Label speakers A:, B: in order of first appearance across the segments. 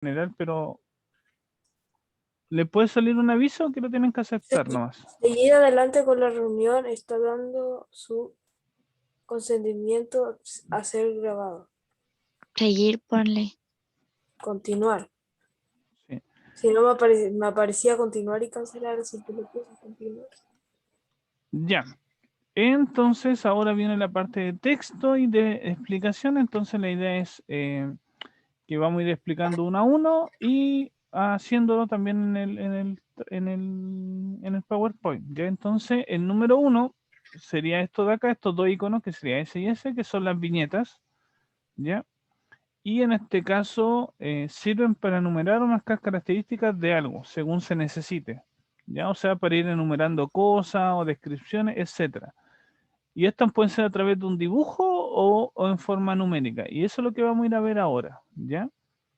A: general, pero le puede salir un aviso que lo tienen que aceptar nomás.
B: Seguir adelante con la reunión está dando su consentimiento a ser grabado.
C: Seguir, ponle.
B: Continuar.
A: Sí.
B: Si no me aparecía continuar y cancelar, así que le puse continuar.
A: Ya. Entonces, ahora viene la parte de texto y de explicación. Entonces, la idea es que vamos a ir explicando uno a uno y haciéndolo también en el PowerPoint. ¿Ya? Entonces, el número 1 sería esto de acá, estos dos iconos, que sería S y S, que son las viñetas. ¿Ya? Y en este caso sirven para enumerar unas características de algo, según se necesite. ¿Ya? O sea, para ir enumerando cosas o descripciones, etcétera. Y estas pueden ser a través de un dibujo o en forma numérica. Y eso es lo que vamos a ir a ver ahora, ¿ya?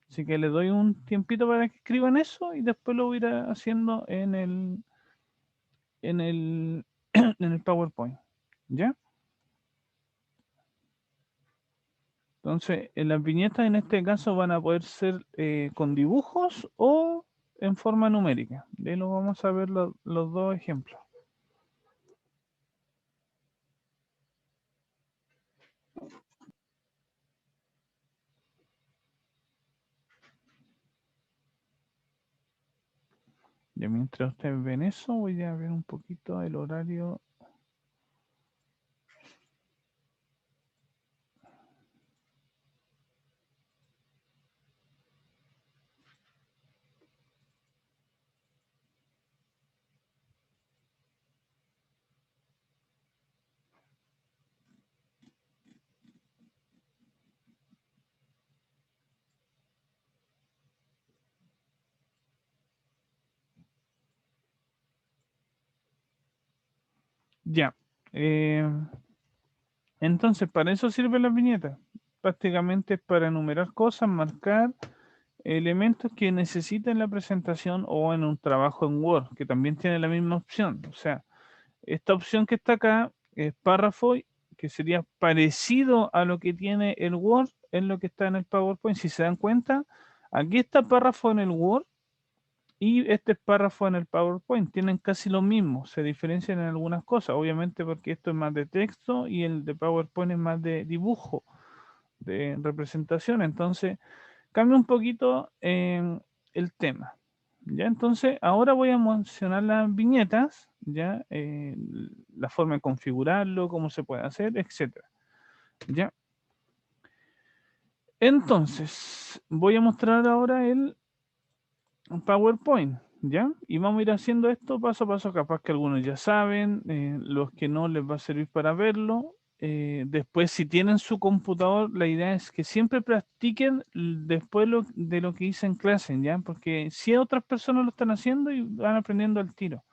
A: Así que les doy un tiempito para que escriban eso y después lo voy a ir haciendo en el, en el PowerPoint, ¿ya? Entonces, en las viñetas en este caso van a poder ser con dibujos o en forma numérica. De ahí lo vamos a ver los dos ejemplos. Ya mientras ustedes ven eso, voy a ver un poquito el horario. Ya. Entonces, para eso sirven las viñetas. Prácticamente es para enumerar cosas, marcar elementos que necesiten la presentación o en un trabajo en Word, que también tiene la misma opción. O sea, esta opción que está acá es párrafo, que sería parecido a lo que tiene el Word en lo que está en el PowerPoint. Si se dan cuenta, aquí está párrafo en el Word y este párrafo en el PowerPoint. Tienen casi lo mismo, se diferencian en algunas cosas, obviamente porque esto es más de texto y el de PowerPoint es más de dibujo, de representación. Entonces, cambia un poquito el tema. Ya, entonces, ahora voy a mencionar las viñetas, ya, la forma de configurarlo, cómo se puede hacer, etcétera. Ya. Entonces, voy a mostrar ahora el PowerPoint, ¿ya? Y vamos a ir haciendo esto paso a paso, capaz que algunos ya saben, los que no les va a servir para verlo. Después, si tienen su computador, la idea es que siempre practiquen después de lo que hice en clase, ¿ya? Porque si otras personas lo están haciendo y van aprendiendo al tiro.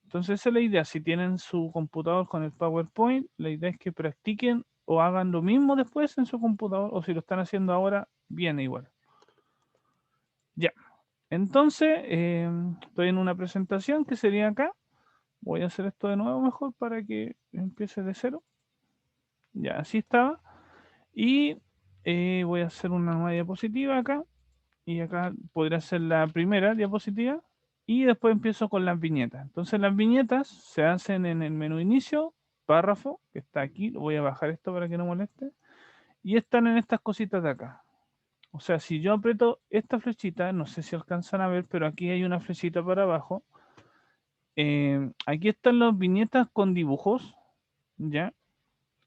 A: Entonces, esa es la idea. Si tienen su computador con el PowerPoint, la idea es que practiquen o hagan lo mismo después en su computador, o si lo están haciendo ahora, bien igual. Ya. Entonces, estoy en una presentación que sería acá. Voy a hacer esto de nuevo mejor para que empiece de cero. Ya, así estaba. Y voy a hacer una nueva diapositiva acá. Y acá podría ser la primera diapositiva. Y después empiezo con las viñetas. Entonces las viñetas se hacen en el menú inicio, párrafo, que está aquí. Voy a bajar esto para que no moleste. Y están en estas cositas de acá. O sea, si yo aprieto esta flechita, no sé si alcanzan a ver, pero aquí hay una flechita para abajo. Aquí están las viñetas con dibujos, ¿ya?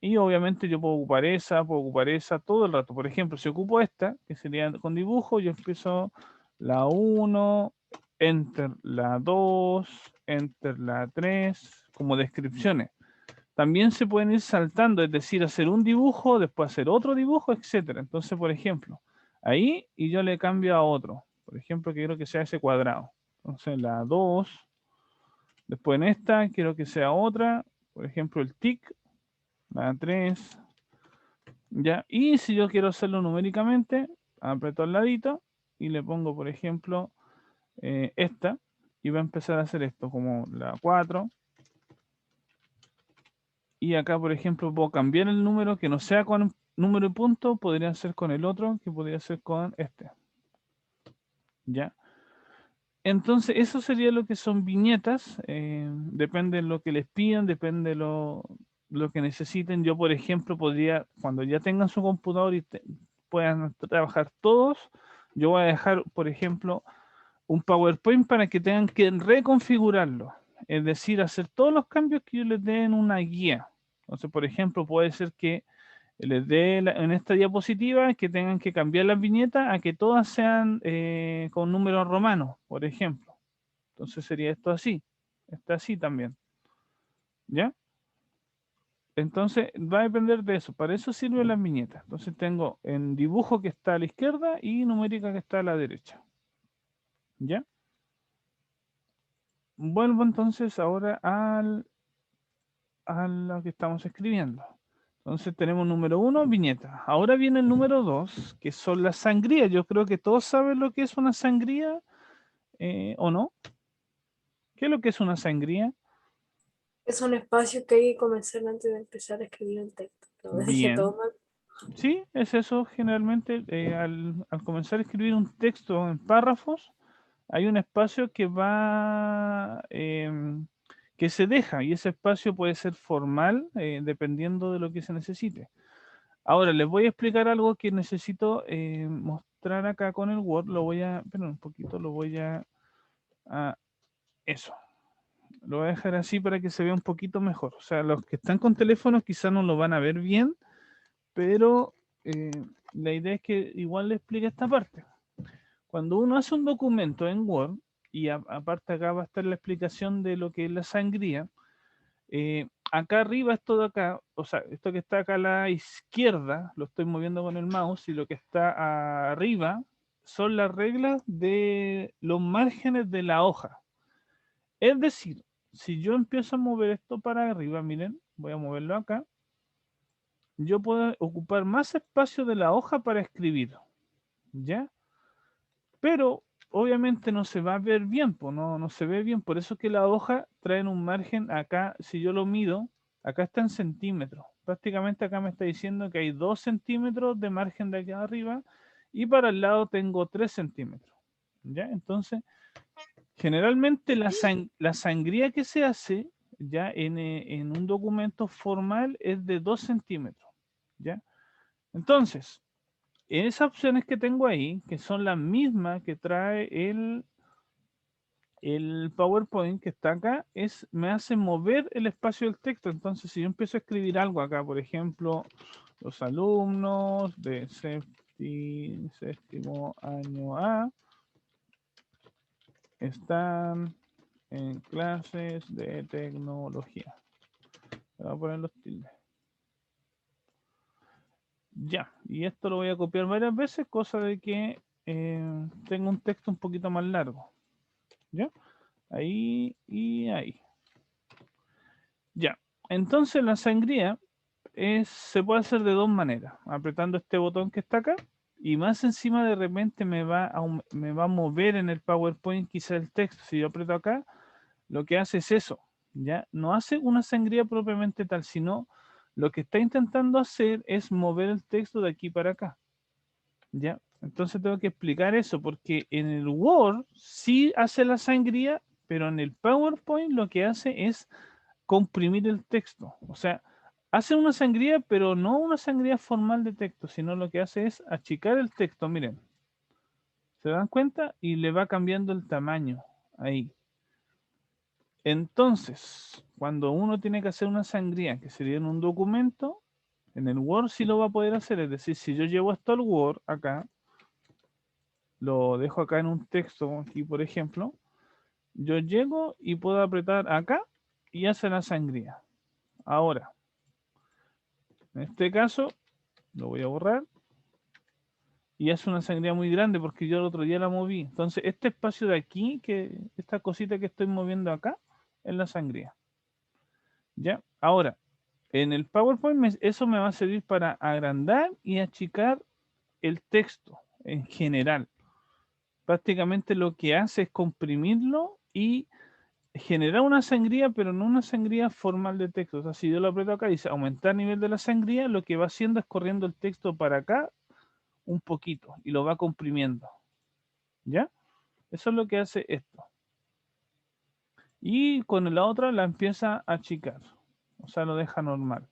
A: Y obviamente yo puedo ocupar esa todo el rato. Por ejemplo, si ocupo esta, que sería con dibujo, yo empiezo la 1, enter la 2, enter la 3, como descripciones. También se pueden ir saltando, es decir, hacer un dibujo, después hacer otro dibujo, etcétera. Entonces, por ejemplo, ahí y yo le cambio a otro. Por ejemplo, quiero que sea ese cuadrado. Entonces, la 2. Después en esta quiero que sea otra, por ejemplo el tic, la 3, ya. Y si yo quiero hacerlo numéricamente, aprieto al ladito y le pongo, por ejemplo, esta, y va a empezar a hacer esto, como la 4. Y acá, por ejemplo, puedo cambiar el número, que no sea con número y punto, podría ser con el otro, que podría ser con este. ¿ya? Entonces, eso sería lo que son viñetas. Depende de lo que les pidan, depende de lo que necesiten. Yo, por ejemplo, podría, cuando ya tengan su computador y puedan trabajar todos, yo voy a dejar, por ejemplo, un PowerPoint para que tengan que reconfigurarlo. Es decir, hacer todos los cambios que yo les dé en una guía. Entonces, por ejemplo, puede ser que les dé en esta diapositiva que tengan que cambiar las viñetas a que todas sean con números romanos, por ejemplo. Entonces sería esto así. Está así también. ¿Ya? Entonces va a depender de eso. Para eso sirven las viñetas. Entonces tengo en dibujo que está a la izquierda y numérica que está a la derecha. ¿Ya? Vuelvo entonces ahora a lo que estamos escribiendo. Entonces tenemos número 1, viñeta. Ahora viene el número 2, que son las sangrías. Yo creo que todos saben lo que es una sangría, ¿o no? ¿Qué es lo que es una sangría?
B: Es un espacio que hay que comenzar antes de empezar a escribir el texto. Lo dije
A: Bien.
B: todo mal.
A: Sí, es eso generalmente. Al comenzar a escribir un texto en párrafos, hay un espacio que va, que se deja, y ese espacio puede ser formal, dependiendo de lo que se necesite. Ahora, les voy a explicar algo que necesito mostrar acá con el Word. Lo voy a, perdón, un poquito, lo voy a eso. Lo voy a dejar así para que se vea un poquito mejor. O sea, los que están con teléfonos quizás no lo van a ver bien, pero la idea es que igual les explique esta parte. Cuando uno hace un documento en Word, y aparte acá va a estar la explicación de lo que es la sangría, acá arriba, esto de acá, o sea, esto que está acá a la izquierda, lo estoy moviendo con el mouse, y lo que está arriba son las reglas de los márgenes de la hoja. Es decir, si yo empiezo a mover esto para arriba, miren, voy a moverlo acá, yo puedo ocupar más espacio de la hoja para escribir, ¿ya? Pero obviamente no se va a ver bien, pues no se ve bien, por eso es que la hoja trae un margen acá, si yo lo mido, acá está en centímetros, prácticamente acá me está diciendo que hay 2 centímetros de margen de aquí arriba, y para el lado tengo 3 centímetros, ¿ya? Entonces, generalmente la sangría que se hace ya en un documento formal es de 2 centímetros, ¿ya? Entonces, esas opciones que tengo ahí, que son las mismas que trae el PowerPoint que está acá, me hace mover el espacio del texto. Entonces, si yo empiezo a escribir algo acá, por ejemplo, los alumnos de séptimo año A están en clases de tecnología. Voy a poner los tildes. Ya, y esto lo voy a copiar varias veces, cosa de que tenga un texto un poquito más largo. ¿Ya? Ahí y ahí. Ya. Entonces la sangría se puede hacer de dos maneras. Apretando este botón que está acá, y más encima de repente me va a mover en el PowerPoint quizá el texto. Si yo aprieto acá, lo que hace es eso. ¿Ya? No hace una sangría propiamente tal, sino lo que está intentando hacer es mover el texto de aquí para acá. ¿Ya? Entonces tengo que explicar eso, porque en el Word sí hace la sangría, pero en el PowerPoint lo que hace es comprimir el texto. O sea, hace una sangría, pero no una sangría formal de texto, sino lo que hace es achicar el texto. Miren, ¿se dan cuenta? Y le va cambiando el tamaño ahí. Entonces, cuando uno tiene que hacer una sangría, que sería en un documento, en el Word sí lo va a poder hacer. Es decir, si yo llevo esto al Word acá, lo dejo acá en un texto, aquí por ejemplo, yo llego y puedo apretar acá y hace la sangría. Ahora, en este caso, lo voy a borrar y hace una sangría muy grande porque yo el otro día la moví. Entonces, este espacio de aquí, esta cosita que estoy moviendo acá, es la sangría. ¿Ya? Ahora, en el PowerPoint eso me va a servir para agrandar y achicar el texto en general. Prácticamente lo que hace es comprimirlo y generar una sangría, pero no una sangría formal de texto. O sea, si yo lo aprieto acá y dice aumentar nivel de la sangría, lo que va haciendo es corriendo el texto para acá un poquito y lo va comprimiendo. ¿Ya? Eso es lo que hace esto. Y con la otra la empieza a achicar. O sea, lo deja normal.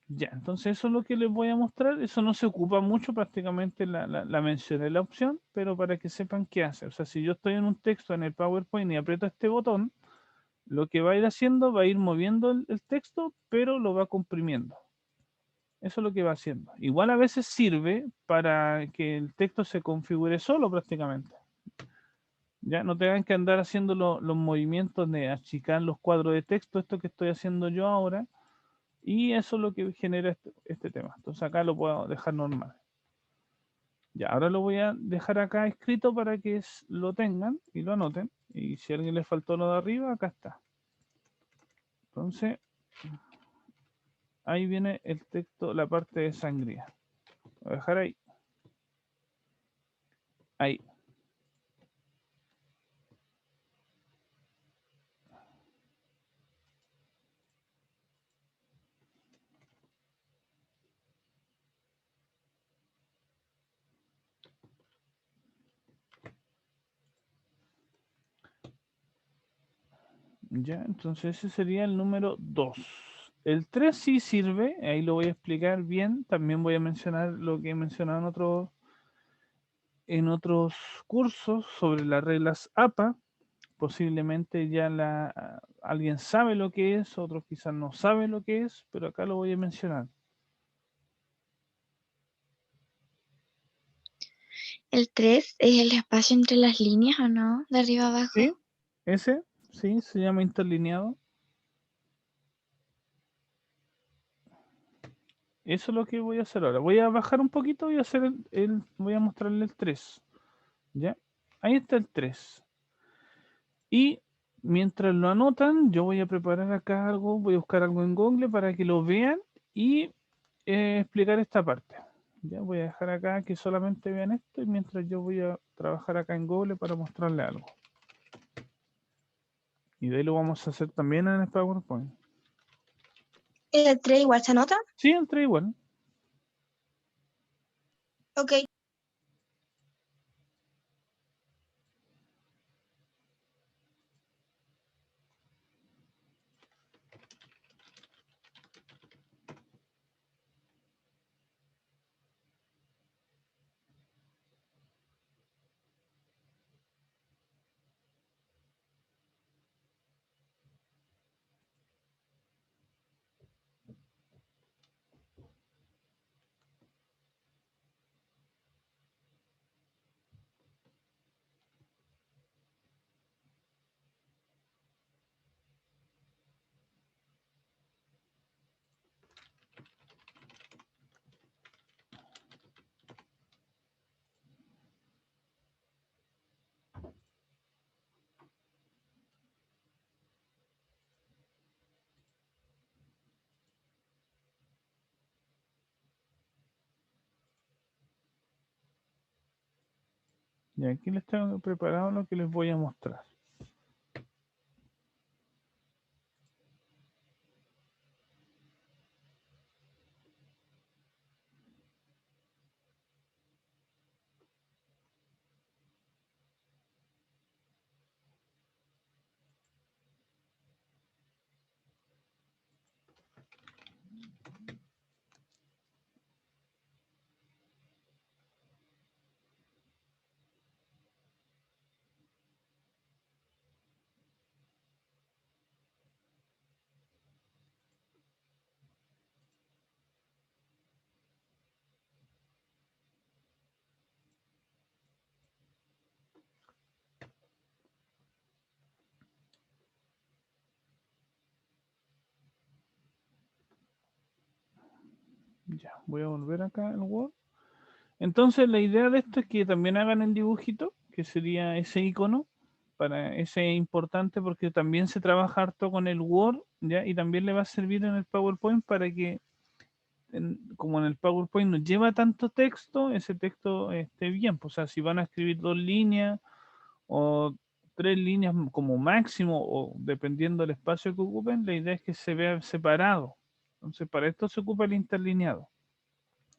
A: Ya, entonces eso es lo que les voy a mostrar. Eso no se ocupa mucho, prácticamente la mencioné la opción, pero para que sepan qué hace. O sea, si yo estoy en un texto en el PowerPoint y aprieto este botón, lo que va a ir haciendo va a ir moviendo el texto, pero lo va comprimiendo. Eso es lo que va haciendo. Igual a veces sirve para que el texto se configure solo prácticamente. Ya no tengan que andar haciendo los movimientos de achicar los cuadros de texto, esto que estoy haciendo yo ahora. Y eso es lo que genera este tema. Entonces acá lo puedo dejar normal. Ya, ahora lo voy a dejar acá escrito para que lo tengan y lo anoten. Y si a alguien le faltó lo de arriba, acá está. Entonces, ahí viene el texto, la parte de sangría. Lo voy a dejar ahí. Ahí. Ya, entonces ese sería el número 2. El 3 sí sirve, ahí lo voy a explicar bien. También voy a mencionar lo que he mencionado en otros cursos sobre las reglas APA. Posiblemente ya alguien sabe lo que es, otros quizás no saben lo que es, pero acá lo voy a mencionar.
C: ¿El 3 es el espacio entre las líneas o no? ¿De arriba a abajo?
A: ¿Sí? Ese, sí, se llama interlineado. Eso es lo que voy a hacer ahora. Voy a bajar un poquito y hacer voy a mostrarle el 3. ¿Ya? Ahí está el 3. Y mientras lo anotan, yo voy a preparar acá algo, voy a buscar algo en Google para que lo vean y explicar esta parte. Ya voy a dejar acá que solamente vean esto y mientras yo voy a trabajar acá en Google para mostrarle algo. Y de ahí lo vamos a hacer también en el PowerPoint.
D: ¿El 3 igual se anota?
A: Sí, entré igual.
D: Ok.
A: Y aquí les tengo preparado lo que les voy a mostrar. Ya, voy a volver acá al Word. Entonces la idea de esto es que también hagan el dibujito, que sería ese icono. Para ese es importante porque también se trabaja harto con el Word, ¿ya? Y también le va a servir en el PowerPoint para que, como en el PowerPoint no lleva tanto texto, ese texto esté bien. Pues, o sea, si van a escribir 2 líneas o 3 líneas como máximo, o dependiendo del espacio que ocupen, la idea es que se vea separado. Entonces, para esto se ocupa el interlineado.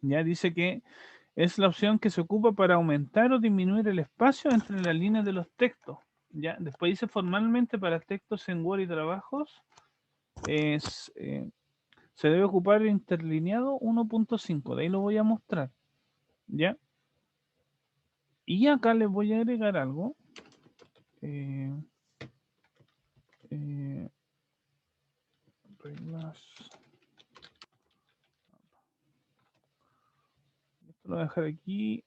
A: Ya dice que es la opción que se ocupa para aumentar o disminuir el espacio entre las líneas de los textos. ¿Ya? Después dice formalmente para textos en Word y trabajos, se debe ocupar el interlineado 1.5. De ahí lo voy a mostrar. ¿Ya? Y acá les voy a agregar algo. Reglas. Esto lo voy a dejar aquí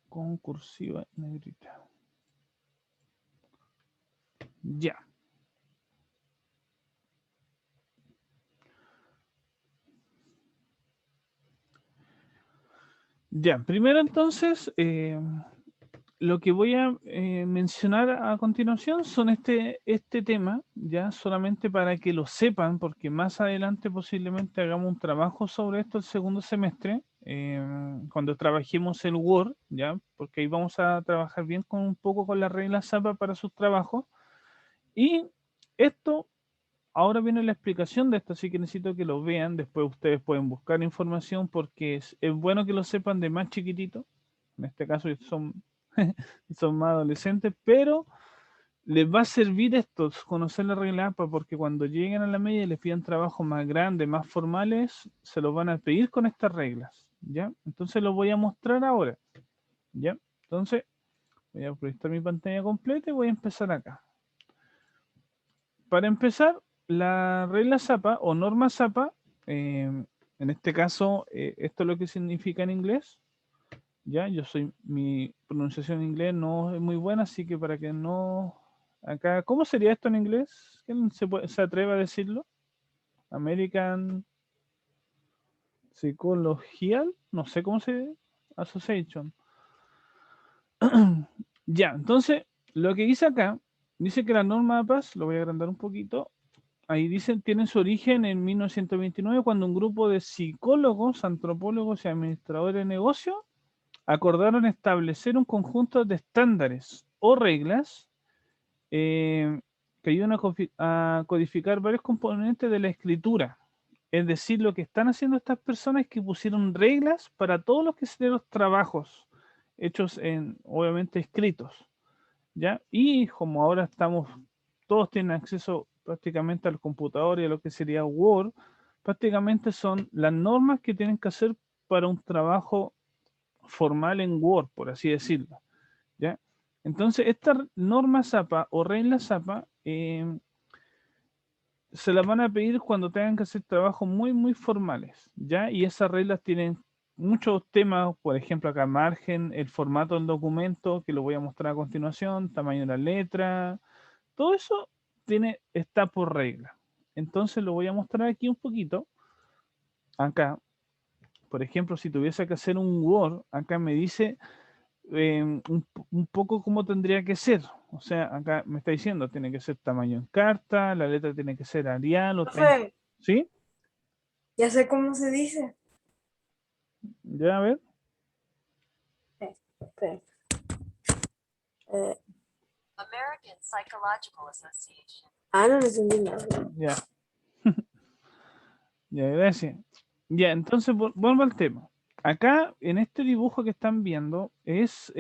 A: con cursiva negrita. Ya. Ya, primero entonces, lo que voy a mencionar a continuación son este tema, ya solamente para que lo sepan, porque más adelante posiblemente hagamos un trabajo sobre esto el segundo semestre, cuando trabajemos el Word, ya, porque ahí vamos a trabajar bien con un poco con las reglas ZAPA para sus trabajos. Y esto, ahora viene la explicación de esto, así que necesito que lo vean, después ustedes pueden buscar información porque es bueno que lo sepan de más chiquitito, en este caso son son más adolescentes, pero les va a servir esto, conocer la regla APA, porque cuando lleguen a la media y les pidan trabajos más grandes, más formales, se los van a pedir con estas reglas, ¿ya? Entonces lo voy a mostrar ahora, ¿ya? Entonces, voy a proyectar mi pantalla completa y voy a empezar acá. Para empezar, la regla ZAPA o norma ZAPA, en este caso, esto es lo que significa en inglés, ya, mi pronunciación en inglés no es muy buena, así que para que no, acá, ¿cómo sería esto en inglés? ¿Quién se atreve a decirlo? American Psychological, no sé cómo se, Association. Ya, entonces, lo que dice acá, dice que la norma APAS, lo voy a agrandar un poquito, ahí dicen, tienen su origen en 1929, cuando un grupo de psicólogos, antropólogos y administradores de negocios acordaron establecer un conjunto de estándares o reglas que ayudan a codificar varios componentes de la escritura. Es decir, lo que están haciendo estas personas es que pusieron reglas para todos los que sean los trabajos hechos obviamente, escritos, ¿ya? Y como ahora todos tienen acceso prácticamente al computador y a lo que sería Word, prácticamente son las normas que tienen que hacer para un trabajo formal en Word, por así decirlo, ¿ya? Entonces, estas normas ZAPA o reglas ZAPA se las van a pedir cuando tengan que hacer trabajos muy, muy formales, ¿ya? Y esas reglas tienen muchos temas, por ejemplo, acá margen, el formato del documento, que lo voy a mostrar a continuación, tamaño de la letra, todo eso está por regla. Entonces, lo voy a mostrar aquí un poquito. Acá, por ejemplo, si tuviese que hacer un Word, acá me dice un poco cómo tendría que ser. O sea, acá me está diciendo, tiene que ser tamaño en carta, la letra tiene que ser Arial o
B: Profe,
A: ¿sí?
B: ya sé cómo se dice.
A: Ya, a ver.
B: Espera.
E: American Psychological Association.
B: No entendí nada.
A: Ya. Ya, gracias. Ya, entonces vuelvo al tema. Acá, en este dibujo que están viendo, es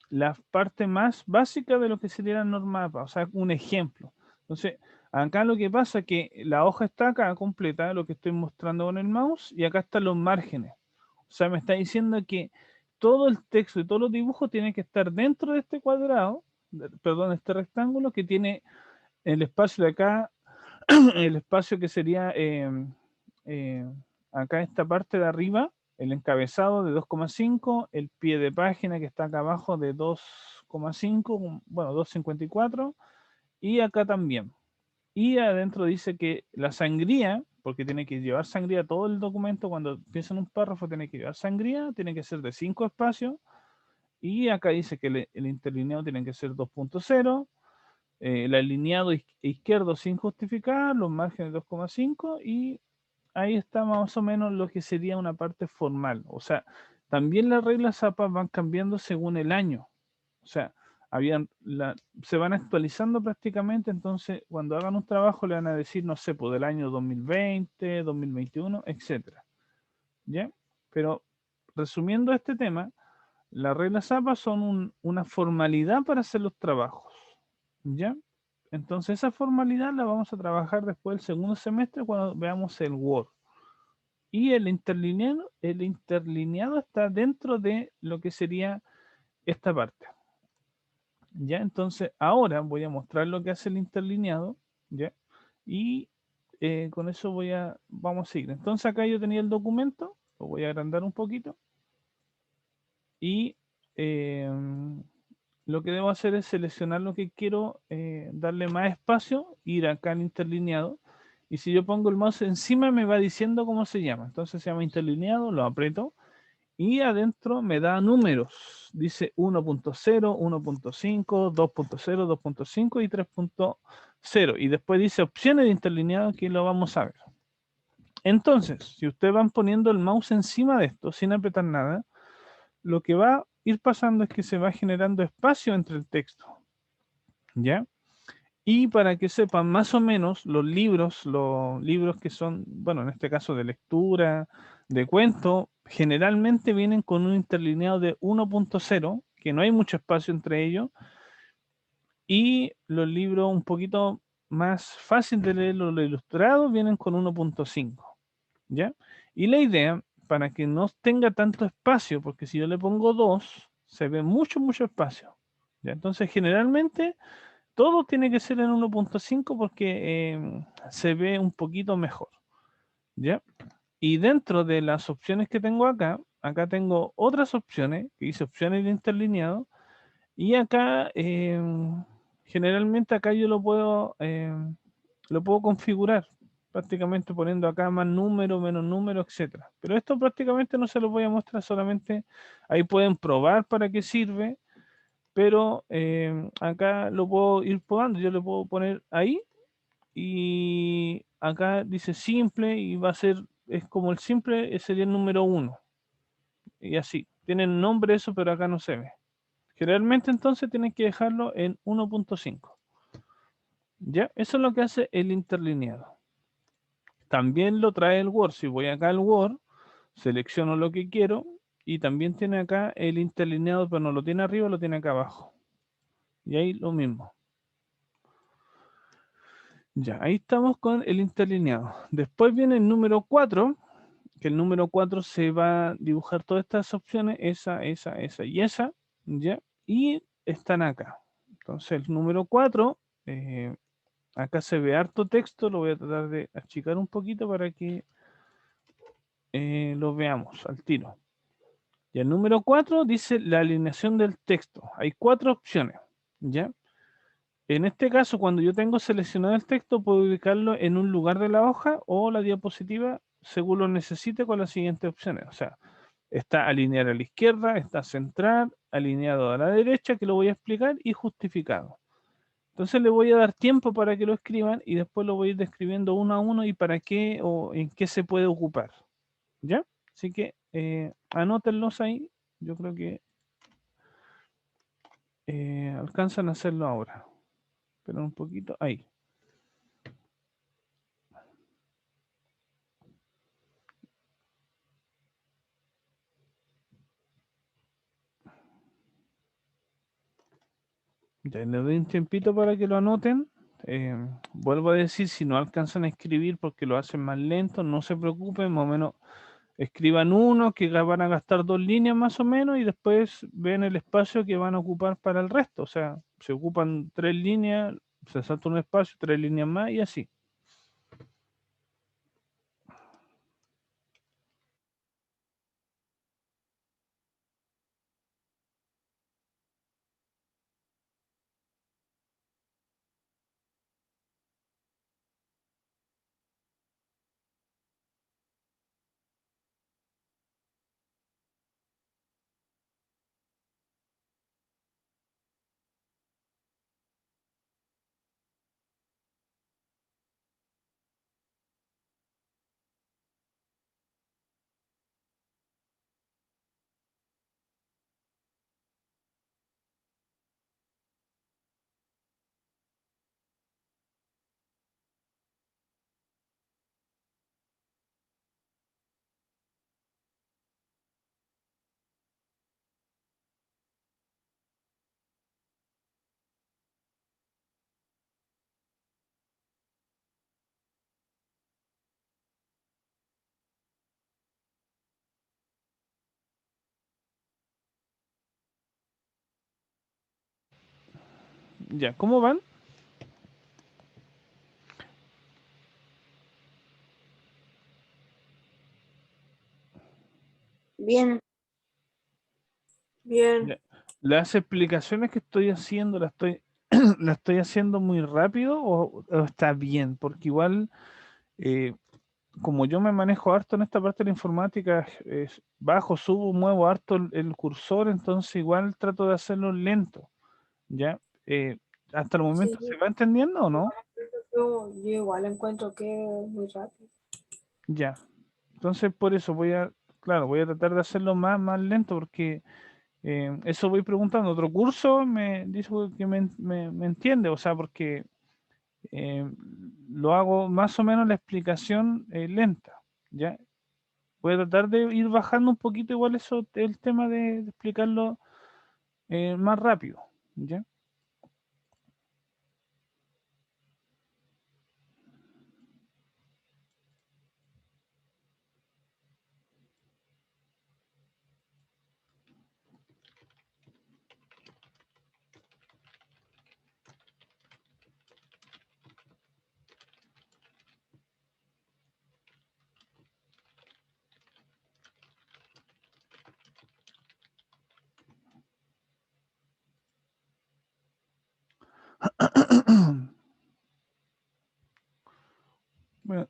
A: la parte más básica de lo que sería la norma APA, o sea, un ejemplo. Entonces, acá lo que pasa es que la hoja está acá completa, lo que estoy mostrando con el mouse, y acá están los márgenes. O sea, me está diciendo que todo el texto y todos los dibujos tienen que estar dentro de este cuadrado, perdón, este rectángulo que tiene el espacio de acá, el espacio que sería eh, acá esta parte de arriba, el encabezado de 2,5, el pie de página que está acá abajo de 2,5, bueno, 2,54, y acá también. Y adentro dice que la sangría, porque tiene que llevar sangría todo el documento, cuando empieza en un párrafo tiene que llevar sangría, tiene que ser de 5 espacios, y acá dice que el interlineado tiene que ser 2.0, el alineado izquierdo sin justificar, los márgenes 2,5, y ahí está más o menos lo que sería una parte formal. O sea, también las reglas APA van cambiando según el año. O sea, se van actualizando prácticamente, entonces cuando hagan un trabajo le van a decir, no sé, pues del año 2020, 2021, etcétera. ¿Ya? Pero resumiendo este tema, las reglas APA son una formalidad para hacer los trabajos, ¿ya? Entonces esa formalidad la vamos a trabajar después del segundo semestre cuando veamos el Word. Y el interlineado está dentro de lo que sería esta parte. ¿Ya? Entonces ahora voy a mostrar lo que hace el interlineado, ¿ya? Y con eso vamos a seguir. Entonces acá yo tenía el documento, lo voy a agrandar un poquito. Y lo que debo hacer es seleccionar lo que quiero, darle más espacio, ir acá al interlineado. Y si yo pongo el mouse encima me va diciendo cómo se llama. Entonces se llama interlineado, lo aprieto. Y adentro me da números. Dice 1.0, 1.5, 2.0, 2.5 y 3.0. Y después dice opciones de interlineado, que lo vamos a ver. Entonces, si ustedes van poniendo el mouse encima de esto, sin apretar nada, lo que va a ir pasando es que se va generando espacio entre el texto. ¿Ya? Y para que sepan más o menos los libros que son, bueno, en este caso de lectura, de cuento, generalmente vienen con un interlineado de 1.0, que no hay mucho espacio entre ellos, y los libros un poquito más fácil de leer, los ilustrados, vienen con 1.5, ¿ya? Y la idea, para que no tenga tanto espacio, porque si yo le pongo 2, se ve mucho, mucho espacio, ¿ya? Entonces, generalmente todo tiene que ser en 1.5 porque se ve un poquito mejor, ¿ya? Y dentro de las opciones que tengo acá, acá tengo otras opciones, que dice opciones de interlineado, y acá, generalmente acá yo lo puedo configurar, prácticamente poniendo acá más número, menos número, etcétera. Pero esto prácticamente no se lo voy a mostrar, solamente ahí pueden probar para qué sirve, pero acá lo puedo ir probando. Yo le puedo poner ahí y acá dice simple y va a ser, es como el simple, sería el número 1 y así. Tienen nombre eso, pero acá no se ve. Generalmente entonces tienen que dejarlo en 1.5. ¿Ya? Eso es lo que hace el interlineado. También lo trae el Word. Si voy acá al Word, selecciono lo que quiero y también tiene acá el interlineado, pero no lo tiene arriba, lo tiene acá abajo. Y ahí lo mismo. Ya, ahí estamos con el interlineado. Después viene el número 4, que el número 4 se va a dibujar todas estas opciones, esa y esa, ¿ya? Y están acá. Entonces el número 4, acá se ve harto texto, lo voy a tratar de achicar un poquito para que lo veamos al tiro. Y el número 4 dice la alineación del texto. Hay 4 opciones, ¿ya? En este caso, cuando yo tengo seleccionado el texto, puedo ubicarlo en un lugar de la hoja o la diapositiva según lo necesite con las siguientes opciones. O sea, está alinear a la izquierda, está centrar, alineado a la derecha, que lo voy a explicar, y justificado. Entonces le voy a dar tiempo para que lo escriban y después lo voy a ir describiendo uno a uno y para qué o en qué se puede ocupar. ¿Ya? Así que anótenlos ahí. Yo creo que alcanzan a hacerlo ahora. Pero un poquito ahí. Ya les doy un tiempito para que lo anoten. Vuelvo a decir, si no alcanzan a escribir porque lo hacen más lento, no se preocupen, más o menos escriban uno que van a gastar 2 líneas más o menos y después ven el espacio que van a ocupar para el resto. O sea, se ocupan 3 líneas, se salta un espacio, 3 líneas más y así. Ya, ¿cómo van?
D: Bien.
B: Bien.
A: Ya. Las explicaciones que estoy haciendo, ¿las estoy, ¿las estoy haciendo muy rápido o está bien? Porque igual, como yo me manejo harto en esta parte de la informática, bajo, subo, muevo harto el cursor, entonces igual trato de hacerlo lento, ¿ya? ¿Hasta el
B: Sí,
A: momento se va entendiendo o no?
B: yo igual encuentro que es muy rápido.
A: Ya. Entonces por eso claro, voy a tratar de hacerlo más lento porque eso voy preguntando. Otro curso me dice que me entiende, o sea, porque eh, lo hago más o menos la explicación lenta, ¿ya? Voy a tratar de ir bajando un poquito igual eso, el tema de explicarlo más rápido, ¿ya? Bueno,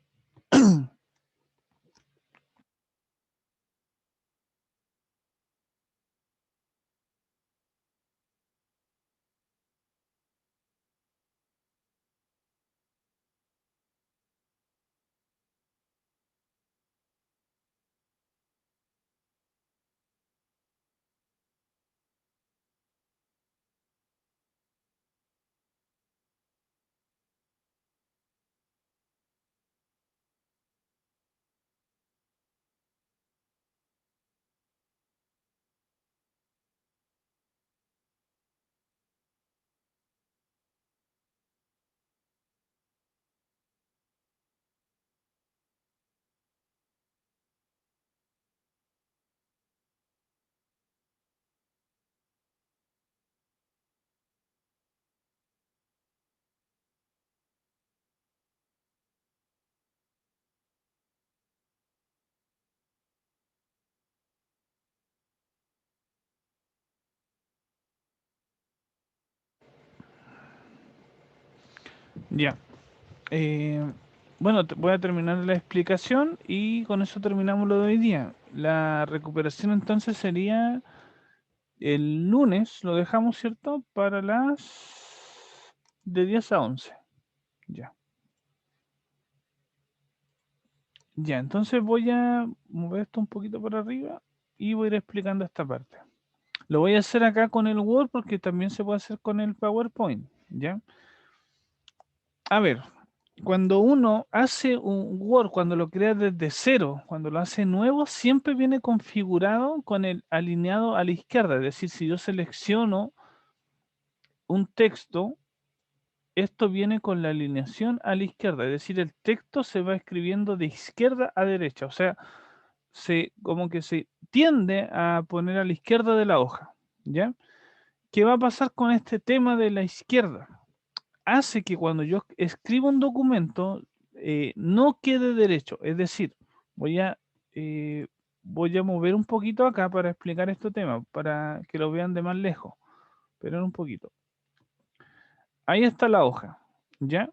A: ya. Eh, bueno, voy a terminar la explicación y con eso terminamos lo de hoy día. La recuperación entonces sería el lunes, lo dejamos, ¿cierto? Para las de 10 a 11. Ya. Ya, entonces voy a mover esto un poquito para arriba y voy a ir explicando esta parte. Lo voy a hacer acá con el Word porque también se puede hacer con el PowerPoint, ¿ya? A ver, cuando uno hace un Word, cuando lo crea desde cero, cuando lo hace nuevo, siempre viene configurado con el alineado a la izquierda. Es decir, si yo selecciono un texto, esto viene con la alineación a la izquierda. Es decir, el texto se va escribiendo de izquierda a derecha. O sea, como que se tiende a poner a la izquierda de la hoja, ¿ya? ¿Qué va a pasar con este tema de la izquierda? Hace que cuando yo escribo un documento no quede derecho. Es decir, voy a, eh, voy a mover un poquito acá para explicar este tema, para que lo vean de más lejos. Pero un poquito. Ahí está la hoja, ¿ya?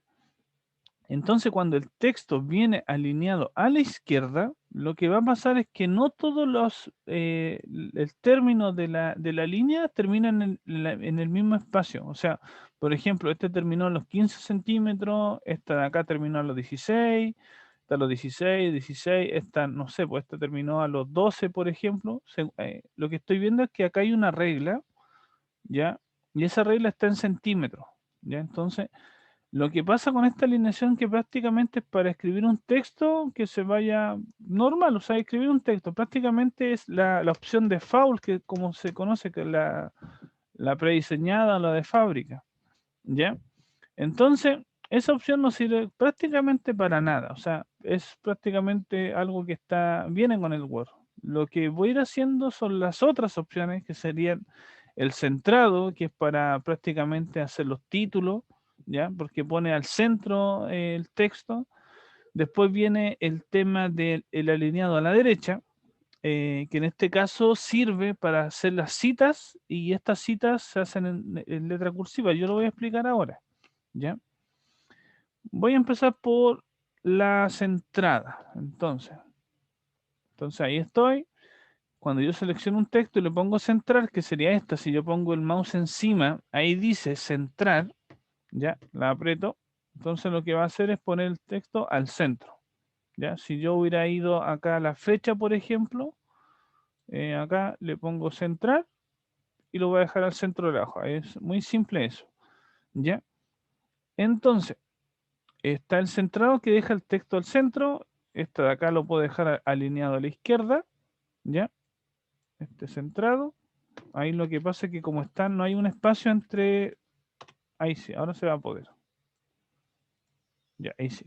A: Entonces, cuando el texto viene alineado a la izquierda, lo que va a pasar es que no todos el término de la línea terminan en el mismo espacio. O sea, por ejemplo, este terminó a los 15 centímetros, esta de acá terminó a los 16, esta a los 16, 16, esta, no sé, pues esta terminó a los 12, por ejemplo. Lo que estoy viendo es que acá hay una regla, ¿ya? Y esa regla está en centímetros, ¿ya? Entonces, lo que pasa con esta alineación que prácticamente es para escribir un texto que se vaya normal, o sea, escribir un texto prácticamente es la opción de default, que como se conoce, que es la prediseñada o la de fábrica, ¿ya? Entonces, esa opción no sirve prácticamente para nada, o sea, es prácticamente algo que viene con el Word. Lo que voy a ir haciendo son las otras opciones que serían el centrado, que es para prácticamente hacer los títulos, ¿ya? Porque pone al centro el texto. Después viene el tema del alineado a la derecha, que en este caso sirve para hacer las citas, y estas citas se hacen en letra cursiva. Yo lo voy a explicar ahora, ¿ya? Voy a empezar por la centrada. Entonces ahí estoy. Cuando yo selecciono un texto y le pongo centrar, que sería esta, si yo pongo el mouse encima, ahí dice centrar, ya, la aprieto. Entonces lo que va a hacer es poner el texto al centro. ¿Ya? Si yo hubiera ido acá a la flecha, por ejemplo, acá le pongo centrar y lo voy a dejar al centro de la hoja. Es muy simple eso. ¿Ya? Entonces, está el centrado que deja el texto al centro. Este de acá lo puedo dejar alineado a la izquierda. ¿Ya? Este centrado. Ahí lo que pasa es que como está, no hay un espacio entre... Ahí sí, ahora se va a poder. Ya, ahí sí.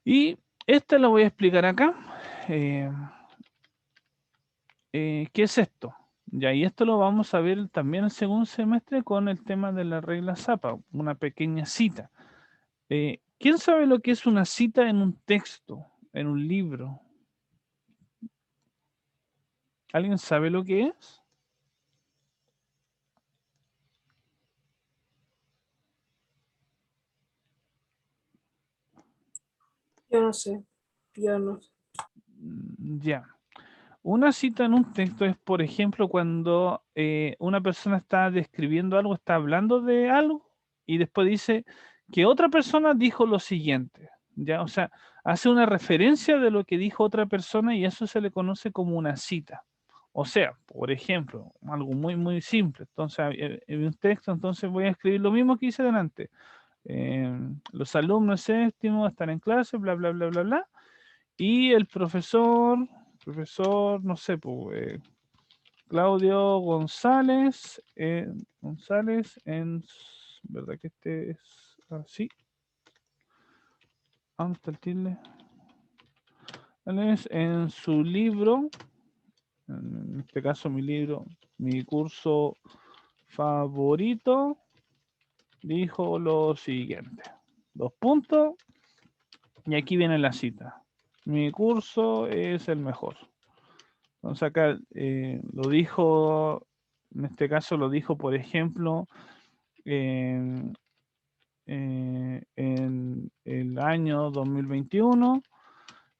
A: Y esta la voy a explicar acá. ¿Qué es esto? Ya, y esto lo vamos a ver también el segundo semestre con el tema de la regla Zappa, una pequeña cita. ¿Quién sabe lo que es una cita en un texto, en un libro? ¿Alguien sabe lo que es?
B: Yo no sé. Yo no sé.
A: Ya. Una cita en un texto es, por ejemplo, cuando una persona está describiendo algo, está hablando de algo y después dice que otra persona dijo lo siguiente, ¿ya? O sea, hace una referencia de lo que dijo otra persona y eso se le conoce como una cita. O sea, por ejemplo, algo muy, muy simple. Entonces, en un texto, entonces voy a escribir lo mismo que hice delante. Los alumnos séptimos están en clase, bla, bla, bla, bla, bla. Y el profesor, no sé, pues, Claudio González, ¿verdad que este es así? ¿Dónde está el tilde? González, en su libro, en este caso mi libro, mi curso favorito, dijo lo siguiente. 2 puntos, y aquí viene la cita. Mi curso es el mejor. Entonces acá lo dijo, en este caso lo dijo, por ejemplo, en el año 2021,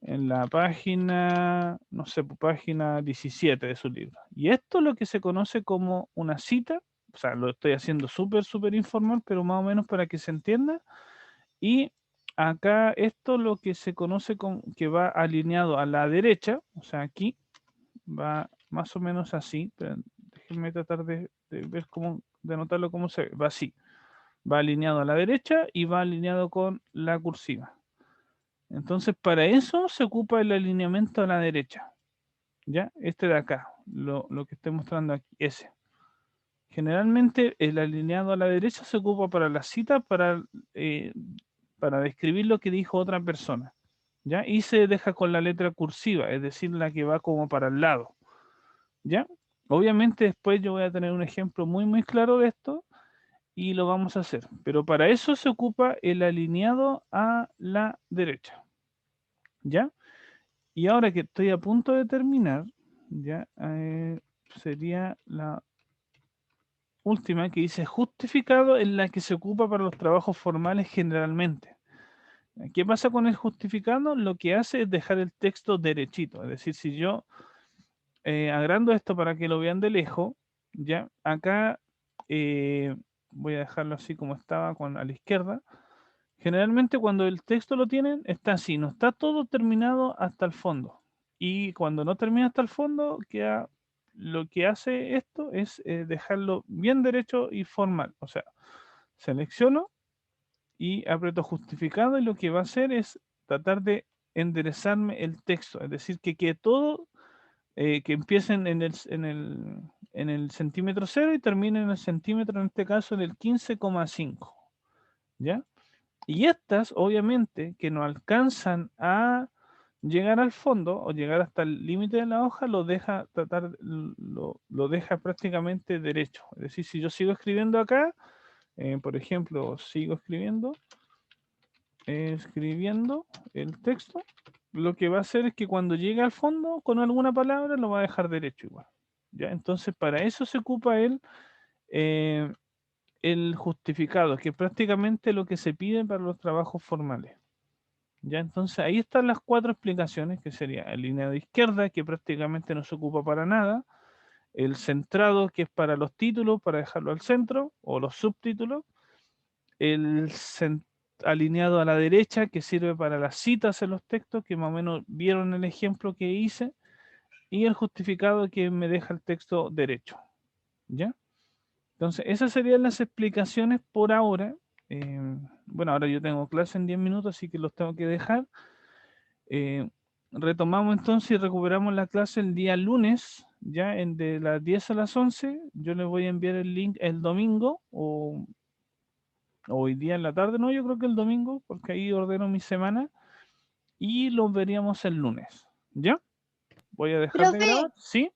A: en la página, no sé, página 17 de su libro. Y esto es lo que se conoce como una cita, o sea, lo estoy haciendo súper, súper informal, pero más o menos para que se entienda. Y acá esto lo que se conoce como que va alineado a la derecha, o sea, aquí va más o menos así, pero déjenme tratar de ver cómo, de notarlo cómo se ve. Va así, va alineado a la derecha y va alineado con la cursiva. Entonces, para eso se ocupa el alineamiento a la derecha. ¿Ya? Este de acá, lo que estoy mostrando aquí, ese. Generalmente el alineado a la derecha se ocupa para la cita, para describir lo que dijo otra persona. ¿Ya? Y se deja con la letra cursiva, es decir, la que va como para el lado. ¿Ya? Obviamente después yo voy a tener un ejemplo muy, muy claro de esto y lo vamos a hacer. Pero para eso se ocupa el alineado a la derecha. ¿Ya? Y ahora que estoy a punto de terminar, ya sería la última que dice justificado, en la que se ocupa para los trabajos formales generalmente. ¿Qué pasa con el justificado? Lo que hace es dejar el texto derechito. Es decir, si yo agrando esto para que lo vean de lejos, ya acá voy a dejarlo así como estaba a la izquierda. Generalmente cuando el texto lo tienen, está así, no está todo terminado hasta el fondo. Y cuando no termina hasta el fondo, lo que hace esto es dejarlo bien derecho y formal. O sea, selecciono y aprieto justificado y lo que va a hacer es tratar de enderezarme el texto. Es decir, que quede todo, que empiecen en el centímetro 0 y terminen en el centímetro, en este caso, en el 15,5. ¿Ya? Y estas, obviamente, que no alcanzan a llegar al fondo o llegar hasta el límite de la hoja lo deja lo deja prácticamente derecho. Es decir, si yo sigo escribiendo acá, por ejemplo, sigo escribiendo el texto, lo que va a hacer es que cuando llegue al fondo con alguna palabra lo va a dejar derecho igual. ¿Ya? Entonces, para eso se ocupa el justificado, que es prácticamente lo que se pide para los trabajos formales. Ya, entonces ahí están las 4 explicaciones, que sería el lineado de izquierda, que prácticamente no se ocupa para nada, el centrado, que es para los títulos, para dejarlo al centro, o los subtítulos, el alineado a la derecha, que sirve para las citas en los textos, que más o menos vieron el ejemplo que hice, y el justificado, que me deja el texto derecho. ¿Ya? Entonces, esas serían las explicaciones por ahora. Bueno, ahora yo tengo clase en 10 minutos, así que los tengo que dejar. Retomamos entonces y recuperamos la clase el día lunes, ya de las 10 a las 11. Yo les voy a enviar el link el domingo o hoy día en la tarde, no, yo creo que el domingo, porque ahí ordeno mi semana y los veríamos el lunes. ¿Ya? Voy a dejar de
D: Profe,
A: grabar, ¿sí?